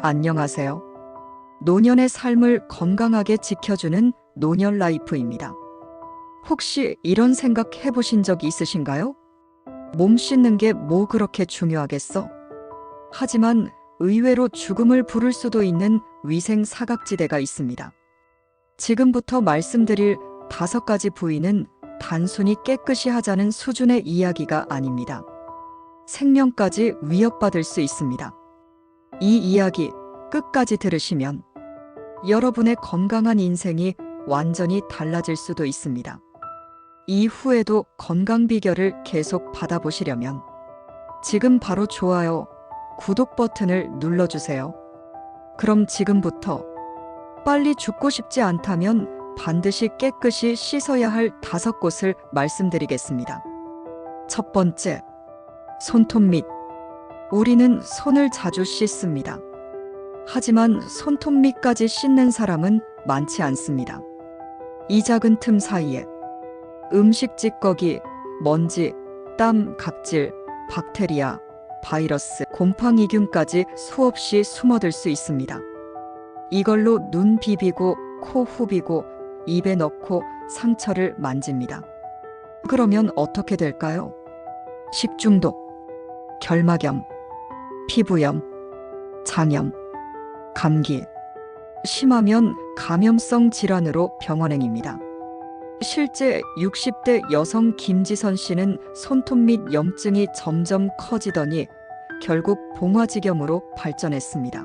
안녕하세요. 노년의 삶을 건강하게 지켜주는 노년 라이프입니다. 혹시 이런 생각 해보신 적 있으신가요? 몸 씻는 게 뭐 그렇게 중요하겠어? 하지만 의외로 죽음을 부를 수도 있는 위생 사각지대가 있습니다. 지금부터 말씀드릴 5가지 부위는 단순히 깨끗이 하자는 수준의 이야기가 아닙니다. 생명까지 위협받을 수 있습니다. 이 이야기 끝까지 들으시면 여러분의 건강한 인생이 완전히 달라질 수도 있습니다. 이후에도 건강 비결을 계속 받아보시려면 지금 바로 좋아요, 구독 버튼을 눌러주세요. 그럼 지금부터 빨리 죽고 싶지 않다면 반드시 깨끗이 씻어야 할 5곳을 말씀드리겠습니다. 첫 번째, 손톱 밑. 우리는 손을 자주 씻습니다. 하지만 손톱 밑까지 씻는 사람은 많지 않습니다. 이 작은 틈 사이에 음식 찌꺼기, 먼지, 땀, 각질, 박테리아, 바이러스, 곰팡이균까지 수없이 숨어들 수 있습니다. 이걸로 눈 비비고 코 후비고 입에 넣고 상처를 만집니다. 그러면 어떻게 될까요? 식중독, 결막염, 피부염, 장염, 감기, 심하면 감염성 질환으로 병원행입니다. 실제 60대 여성 김지선 씨는 손톱 밑 염증이 점점 커지더니 결국 봉화지겸으로 발전했습니다.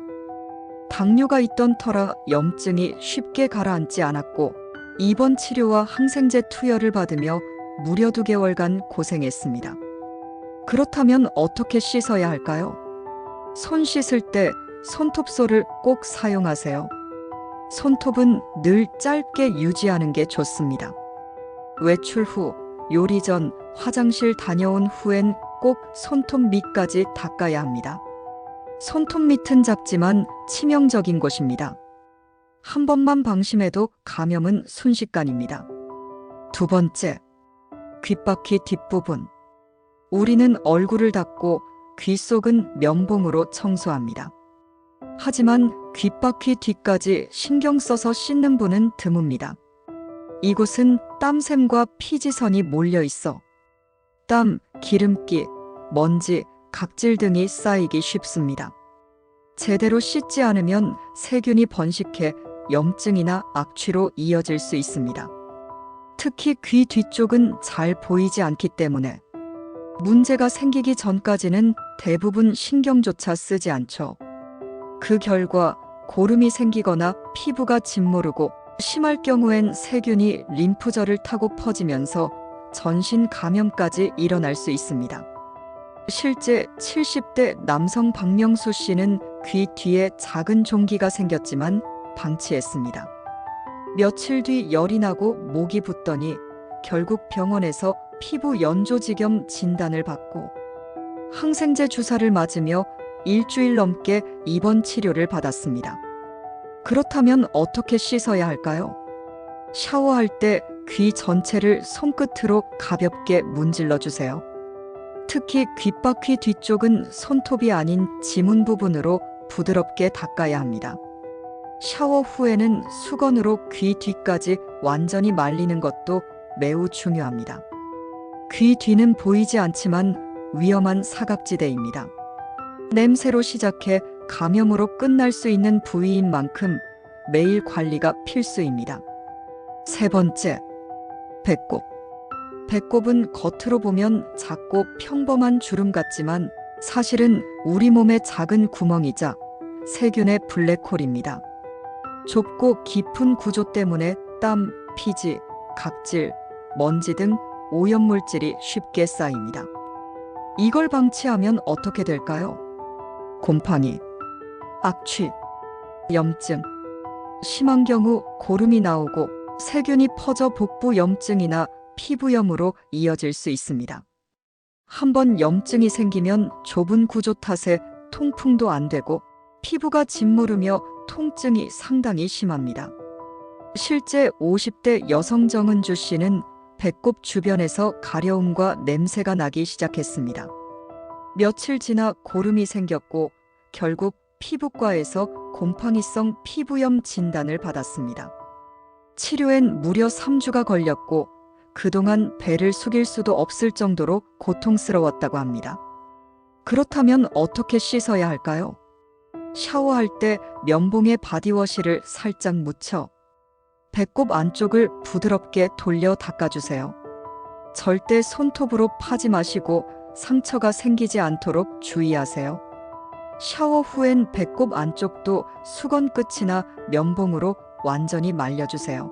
당뇨가 있던 터라 염증이 쉽게 가라앉지 않았고 입원 치료와 항생제 투여를 받으며 무려 2개월간 고생했습니다. 그렇다면 어떻게 씻어야 할까요? 손 씻을 때 손톱솔을 꼭 사용하세요. 손톱은 늘 짧게 유지하는 게 좋습니다. 외출 후, 요리 전, 화장실 다녀온 후엔 꼭 손톱 밑까지 닦아야 합니다. 손톱 밑은 작지만 치명적인 곳입니다. 한 번만 방심해도 감염은 순식간입니다. 두 번째, 귓바퀴 뒷부분. 우리는 얼굴을 닦고 귀 속은 면봉으로 청소합니다. 하지만 귓바퀴 뒤까지 신경 써서 씻는 분은 드뭅니다. 이곳은 땀샘과 피지선이 몰려 있어 땀, 기름기, 먼지, 각질 등이 쌓이기 쉽습니다. 제대로 씻지 않으면 세균이 번식해 염증이나 악취로 이어질 수 있습니다. 특히 귀 뒤쪽은 잘 보이지 않기 때문에 문제가 생기기 전까지는 대부분 신경조차 쓰지 않죠. 그 결과 고름이 생기거나 피부가 짓무르고 심할 경우엔 세균이 림프절을 타고 퍼지면서 전신 감염까지 일어날 수 있습니다. 실제 70대 남성 박명수 씨는 귀 뒤에 작은 종기가 생겼지만 방치했습니다. 며칠 뒤 열이 나고 목이 붓더니 결국 병원에서 피부 연조지겸 진단을 받고 항생제 주사를 맞으며 일주일 넘게 입원 치료를 받았습니다. 그렇다면 어떻게 씻어야 할까요? 샤워할 때 귀 전체를 손끝으로 가볍게 문질러 주세요. 특히 귓바퀴 뒤쪽은 손톱이 아닌 지문 부분으로 부드럽게 닦아야 합니다. 샤워 후에는 수건으로 귀 뒤까지 완전히 말리는 것도 매우 중요합니다. 귀 뒤는 보이지 않지만 위험한 사각지대입니다. 냄새로 시작해 감염으로 끝날 수 있는 부위인 만큼 매일 관리가 필수입니다. 세 번째, 배꼽. 배꼽은 겉으로 보면 작고 평범한 주름 같지만 사실은 우리 몸의 작은 구멍이자 세균의 블랙홀입니다. 좁고 깊은 구조 때문에 땀, 피지, 각질, 먼지 등 오염물질이 쉽게 쌓입니다. 이걸 방치하면 어떻게 될까요? 곰팡이, 악취, 염증, 심한 경우 고름이 나오고 세균이 퍼져 복부 염증이나 피부염으로 이어질 수 있습니다. 한번 염증이 생기면 좁은 구조 탓에 통풍도 안 되고 피부가 짓무르며 통증이 상당히 심합니다. 실제 50대 여성 정은주 씨는 배꼽 주변에서 가려움과 냄새가 나기 시작했습니다. 며칠 지나 고름이 생겼고 결국 피부과에서 곰팡이성 피부염 진단을 받았습니다. 치료엔 무려 3주가 걸렸고 그동안 배를 숙일 수도 없을 정도로 고통스러웠다고 합니다. 그렇다면 어떻게 씻어야 할까요? 샤워할 때 면봉에 바디워시를 살짝 묻혀 배꼽 안쪽을 부드럽게 돌려 닦아주세요. 절대 손톱으로 파지 마시고 상처가 생기지 않도록 주의하세요. 샤워 후엔 배꼽 안쪽도 수건 끝이나 면봉으로 완전히 말려주세요.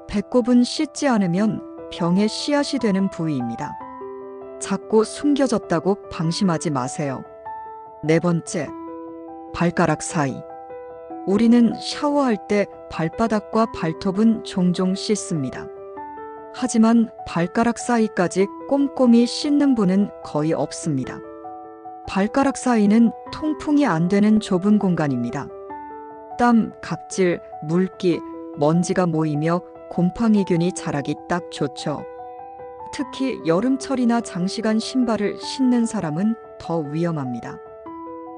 배꼽은 씻지 않으면 병의 씨앗이 되는 부위입니다. 작고 숨겨졌다고 방심하지 마세요. 네 번째, 발가락 사이. 우리는 샤워할 때 발바닥과 발톱은 종종 씻습니다. 하지만 발가락 사이까지 꼼꼼히 씻는 분은 거의 없습니다. 발가락 사이는 통풍이 안 되는 좁은 공간입니다. 땀, 각질, 물기, 먼지가 모이며 곰팡이균이 자라기 딱 좋죠. 특히 여름철이나 장시간 신발을 신는 사람은 더 위험합니다.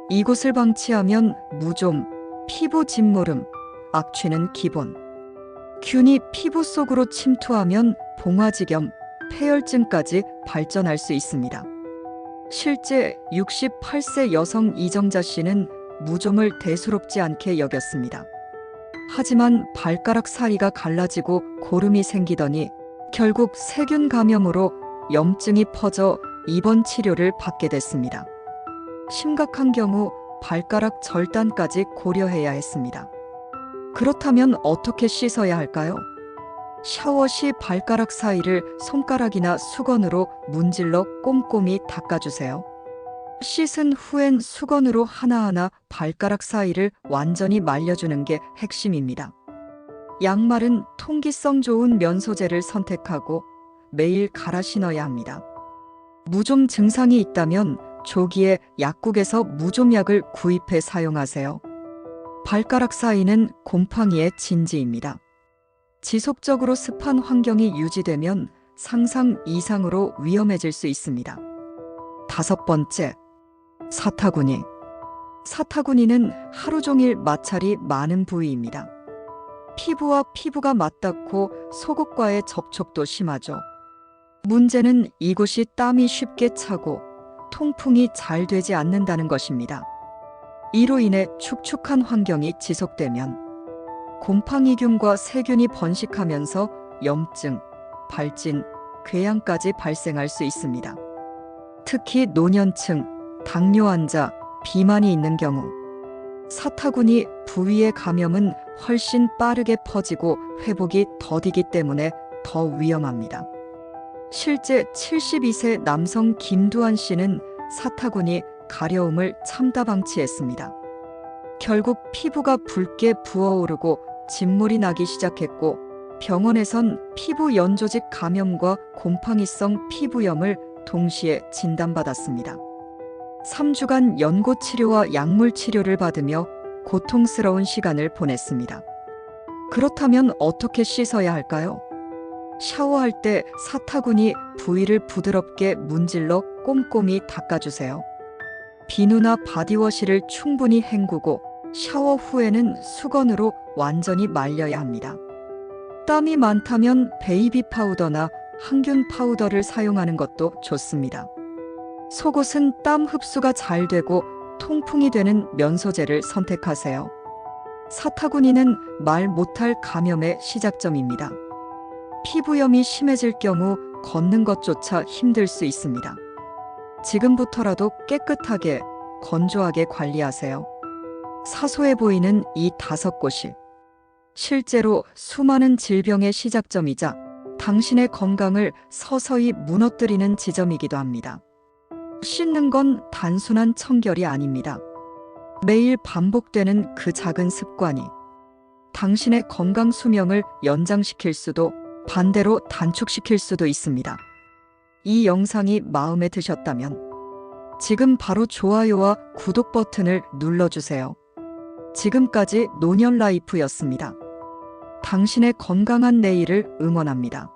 이곳을 방치하면 무좀, 피부 짓무름, 악취는 기본. 균이 피부 속으로 침투하면 봉화지겸, 폐혈증까지 발전할 수 있습니다. 실제 68세 여성 이정자 씨는 무좀을 대수롭지 않게 여겼습니다. 하지만 발가락 사이가 갈라지고 고름이 생기더니 결국 세균 감염으로 염증이 퍼져 입원 치료를 받게 됐습니다. 심각한 경우 발가락 절단까지 고려해야 했습니다. 그렇다면 어떻게 씻어야 할까요? 샤워 시 발가락 사이를 손가락이나 수건으로 문질러 꼼꼼히 닦아주세요. 씻은 후엔 수건으로 하나하나 발가락 사이를 완전히 말려주는 게 핵심입니다. 양말은 통기성 좋은 면 소재를 선택하고 매일 갈아 신어야 합니다. 무좀 증상이 있다면 조기에 약국에서 무좀약을 구입해 사용하세요. 발가락 사이는 곰팡이의 진지입니다. 지속적으로 습한 환경이 유지되면 상상 이상으로 위험해질 수 있습니다. 다섯 번째, 사타구니. 사타구니는 하루 종일 마찰이 많은 부위입니다. 피부와 피부가 맞닿고 속옷과의 접촉도 심하죠. 문제는 이곳이 땀이 쉽게 차고 통풍이 잘 되지 않는다는 것입니다. 이로 인해 축축한 환경이 지속되면 곰팡이균과 세균이 번식하면서 염증, 발진, 궤양까지 발생할 수 있습니다. 특히 노년층, 당뇨 환자, 비만이 있는 경우 사타구니 부위의 감염은 훨씬 빠르게 퍼지고 회복이 더디기 때문에 더 위험합니다. 실제 72세 남성 김두한 씨는 사타구니 가려움을 참다 방치했습니다. 결국 피부가 붉게 부어오르고 진물이 나기 시작했고 병원에선 피부 연조직 감염과 곰팡이성 피부염을 동시에 진단받았습니다. 3주간 연고 치료와 약물 치료를 받으며 고통스러운 시간을 보냈습니다. 그렇다면 어떻게 씻어야 할까요? 샤워할 때 사타구니 부위를 부드럽게 문질러 꼼꼼히 닦아주세요. 비누나 바디워시를 충분히 헹구고 샤워 후에는 수건으로 완전히 말려야 합니다. 땀이 많다면 베이비 파우더나 항균 파우더를 사용하는 것도 좋습니다. 속옷은 땀 흡수가 잘 되고 통풍이 되는 면 소재를 선택하세요. 사타구니는 말 못할 감염의 시작점입니다. 피부염이 심해질 경우 걷는 것조차 힘들 수 있습니다. 지금부터라도 깨끗하게, 건조하게 관리하세요. 사소해 보이는 이 5곳이 실제로 수많은 질병의 시작점이자 당신의 건강을 서서히 무너뜨리는 지점이기도 합니다. 씻는 건 단순한 청결이 아닙니다. 매일 반복되는 그 작은 습관이 당신의 건강 수명을 연장시킬 수도 반대로 단축시킬 수도 있습니다. 이 영상이 마음에 드셨다면 지금 바로 좋아요와 구독 버튼을 눌러주세요. 지금까지 노년라이프였습니다. 당신의 건강한 내일을 응원합니다.